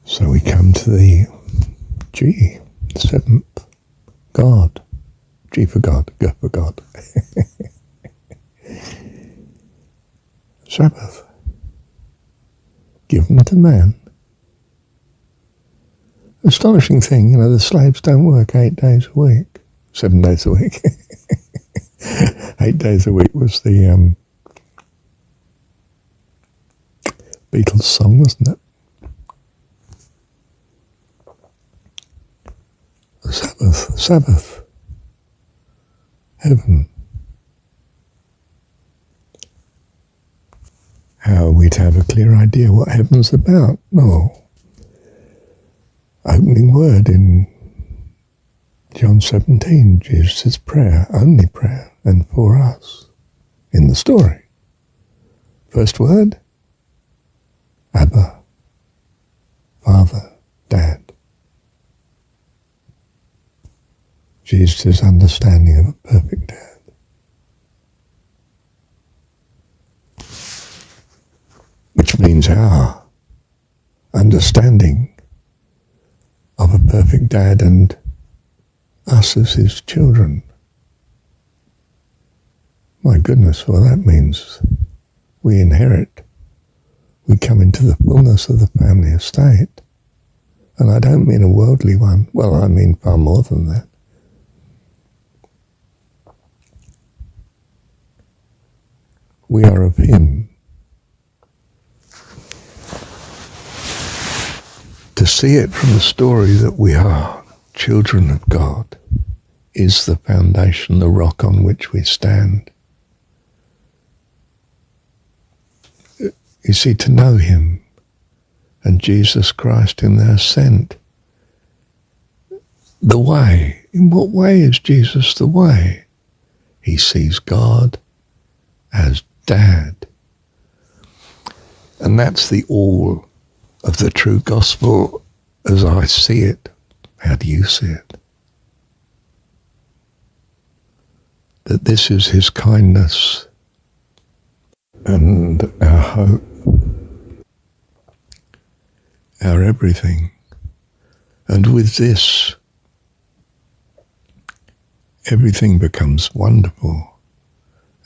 So we come to the G, seventh, God. G for God, G for God. Sabbath, given to man. Astonishing thing, the slaves don't work 8 days a week, 7 days a week. 8 days a week was the Beatles song, wasn't it? Sabbath, Sabbath, heaven. How are we to have a clear idea what heaven's about? No. Opening word in John 17, Jesus' prayer, only prayer, and for us, in the story. First word, Abba, Father, Dad. Jesus' understanding of a perfect dad. Which means our understanding of a perfect dad and us as his children. My goodness, well, that means we inherit. We come into the fullness of the family estate. And I don't mean a worldly one. Well, I mean far more than that. We are of him. To see it from the story that we are children of God is the foundation, the rock on which we stand. You see, to know him and Jesus Christ in their ascent, the way. In what way is Jesus the way? He sees God as Dad. And that's the all of the true gospel as I see it. How do you see it? That this is his kindness and our hope, our everything. And with this, everything becomes wonderful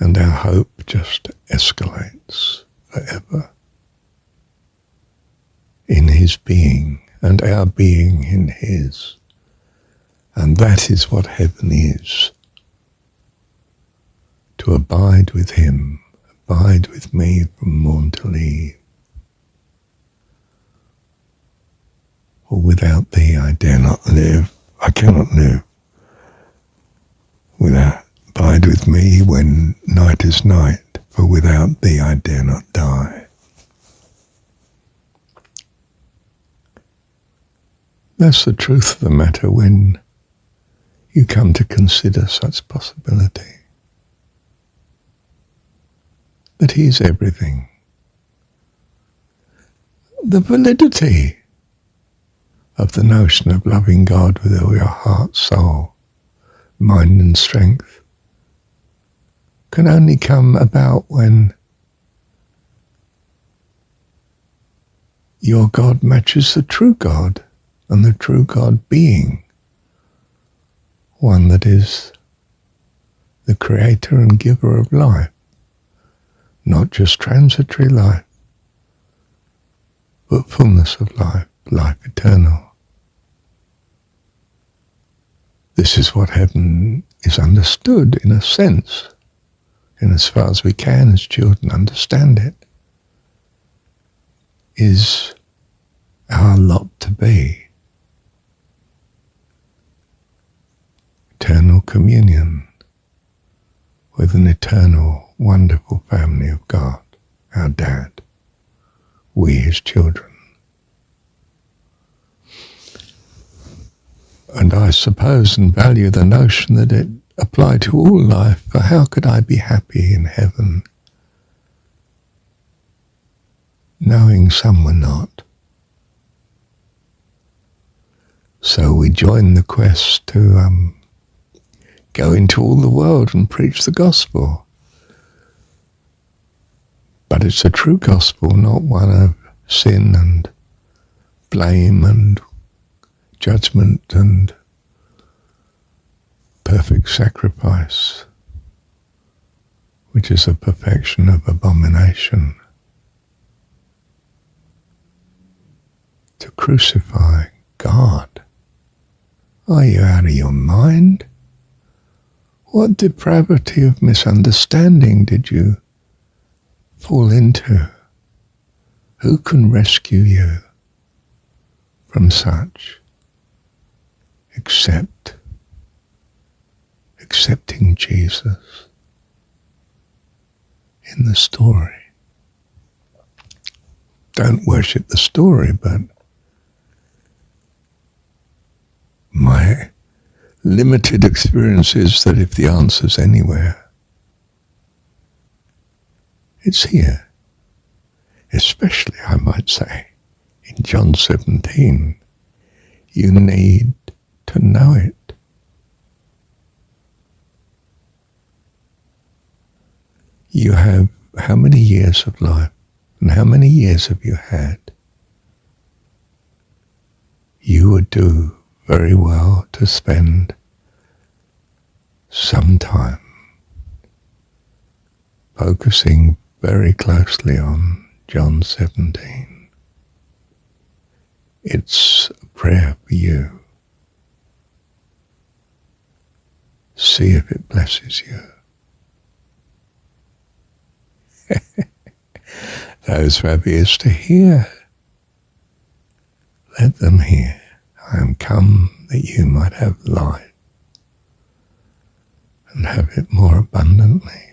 and our hope just escalates forever. In his being and our being in his. And that is what heaven is. To abide with him, abide with me from morn till eve. For without thee I dare not live, I cannot live. Abide with me when night is night, for without thee I dare not die. That's the truth of the matter when you come to consider such possibility. That he's everything. The validity of the notion of loving God with all your heart, soul, mind and strength can only come about when your God matches the true God. And the true God being one that is the creator and giver of life, not just transitory life, but fullness of life, life eternal. This is what heaven is understood in a sense, in as far as we can as children understand it, is our lot to be. Eternal communion with an eternal, wonderful family of God, our Dad, we his children. And I suppose and value the notion that it applied to all life, for how could I be happy in heaven knowing some were not? So we join the quest to go into all the world and preach the gospel. But it's a true gospel, not one of sin and blame and judgment and perfect sacrifice, which is a perfection of abomination, to crucify God. Are you out of your mind? What depravity of misunderstanding did you fall into? Who can rescue you from such except accepting Jesus in the story? Don't worship the story, but my limited experience is that if the answer's anywhere, it's here. Especially, I might say, in John 17. You need to know it. You have how many years of life, and how many years have you had? You would do very well to spend some time focusing very closely on John 17. It's a prayer for you. See if it blesses you. Those who have ears to hear, let them hear. I am come that you might have life and have it more abundantly.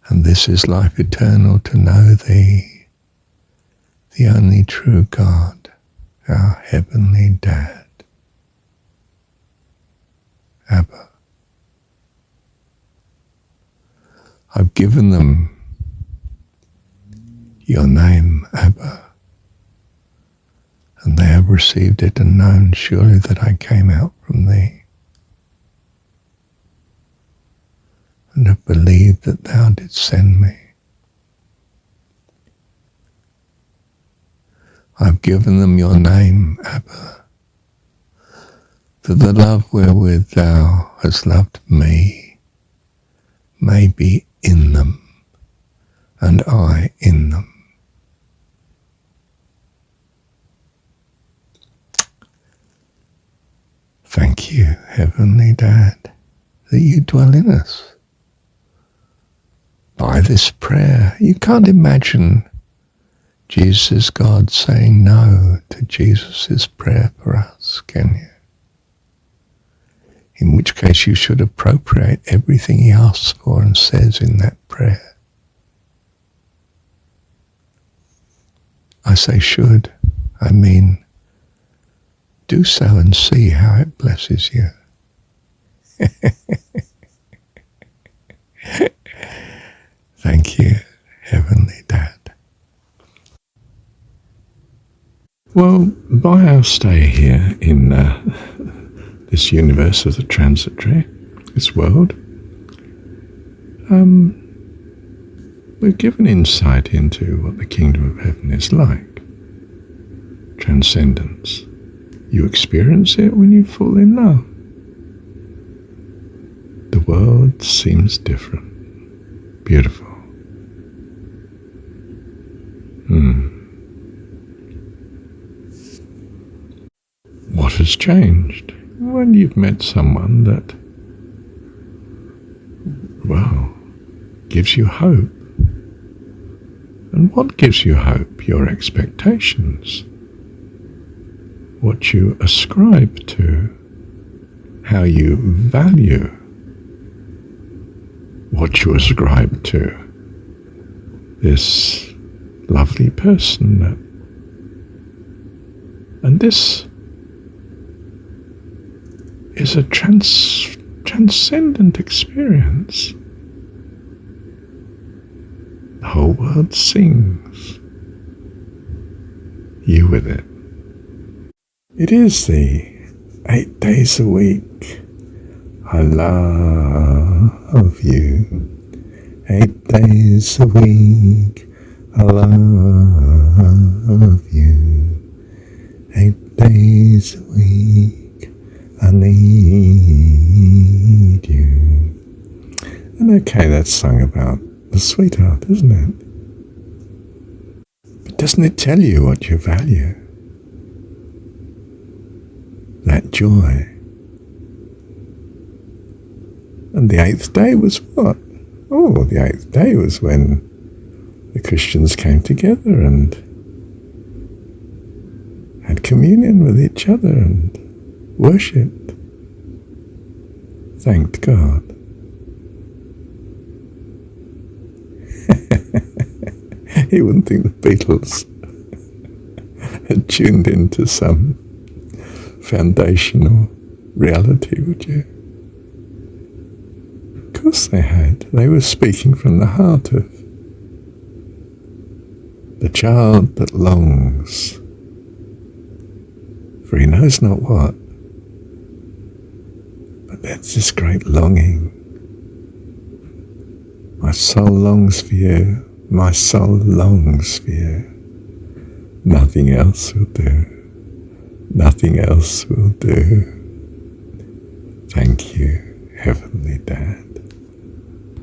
And this is life eternal, to know thee, the only true God, our heavenly Dad, Abba. I've given them your name, Abba, and they have received it and known surely that I came out from thee, and have believed that thou didst send me. I've given them your name, Abba, for the love wherewith thou hast loved me may be in them, and I in them. Thank you, Heavenly Dad, that you dwell in us. By this prayer, you can't imagine Jesus, God, saying no to Jesus' prayer for us, can you? In which case you should appropriate everything he asks for and says in that prayer. I say should, I mean do so and see how it blesses you. Thank you, Heavenly Dad. Well, by our stay here in this universe of the transitory, this world, we're given insight into what the kingdom of heaven is like. Transcendence. You experience it when you fall in love. The world seems different. Beautiful. What has changed? When you've met someone that, well, gives you hope. And what gives you hope? Your expectations. What you ascribe to. How you value what you ascribe to. This lovely person. And this is a transcendent experience. The whole world sings. You with it. It is the 8 days a week. I love you. 8 days a week. I love you. okay, that's sung about the sweetheart, isn't it? But doesn't it tell you what you value? That joy. And the 8th day was what? Oh, the 8th day was when the Christians came together and had communion with each other and worshipped, thanked God. You wouldn't think the Beatles had tuned into some foundational reality, would you? Of course they had. They were speaking from the heart of the child that longs, for he knows not what, but that's this great longing. My soul longs for you, my soul longs for you. Nothing else will do, nothing else will do. Thank you, Heavenly Dad.